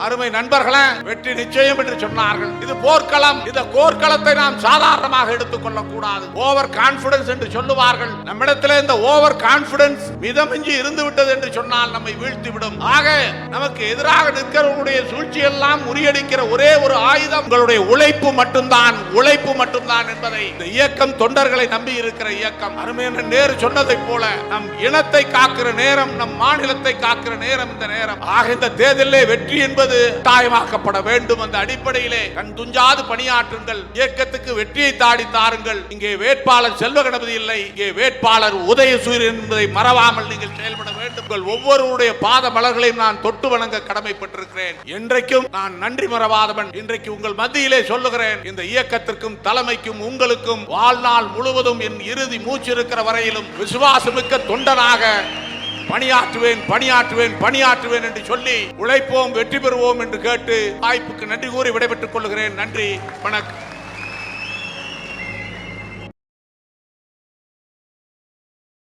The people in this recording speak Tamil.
அருமை நண்பர்களே, வெற்றி நிச்சயம் என்று சொன்னார்கள். இது போர்க்களம். இந்த போர்க்களத்தை நாம் சாதாரணமாக எடுத்துக்கொள்ள கூடாது. ஓவர் கான்பிடன்ஸ் என்று சொல்லுவார்கள். நம்மிடத்தில் இந்த ஓவர் கான்பிடன்ஸ் மிதமிஞ்சி இருந்து விட்டது என்று சொன்னால் நம்மை வீழ்த்திவிடும். ஆக நமக்கு எதிராக நிற்கிறவர்களுடைய சூழ்ச்சி எல்லாம் முறியடிக்கிற ஒரே ஒரு ஆயுதம் உங்களுடைய உழைப்பு மட்டும்தான், உழைப்பு மட்டும்தான் என்பதை இந்த இயக்கம் தொண்டர்களை நம்பி இருக்கிற இயக்கம். அருமையான நேரு சொன்னதை போல நம் இனத்தை காக்கிற நேரம், நம் மாநிலத்தை காக்கிற நேரம் இந்த நேரம். ஆக இந்த தேர்தலிலே வெற்றி என்பது தாயமாக்கப்பட வேண்டும். அந்த அடிப்படையிலே கண் துஞ்சாது பணியாற்றுங்கள். இயக்கத்துக்கு வெற்றியை தாடி தாருங்கள். இங்கே வேட்பாளர் செல்வ கணபதி இல்லை, இங்கே வேட்பாளர் உதயசூரியன் என்பதை மறவாமல் நீங்கள் செயல்பட வேண்டும். ஒவ்வொருவருடைய பாத மலர்களையும் நான் தொட்டு வணங்க கடமைப்பட்டிருக்கிறேன். என்றைக்கும் நான் நன்றி மறவாதவன். இன்றைக்கு உங்கள் மத்தியிலே சொல்லுகிறேன், இந்த இயக்கத்திற்கும் தலைமைக்கும் உங்களுக்கும் வாழ்நாள் முழுவதும் என் இறுதி மூச்சு இருக்கிற வரையிலும் விசுவாசமிக்க தொண்டனாக பணியாற்றுவேன், பணியாற்றுவேன், பணியாற்றுவேன் என்று சொல்லி உழைப்போம், வெற்றி பெறுவோம் என்று கேட்டு வாய்ப்புக்கு நன்றி கூறி விடைபெற்றுக் கொள்கிறேன். நன்றி, வணக்கம்.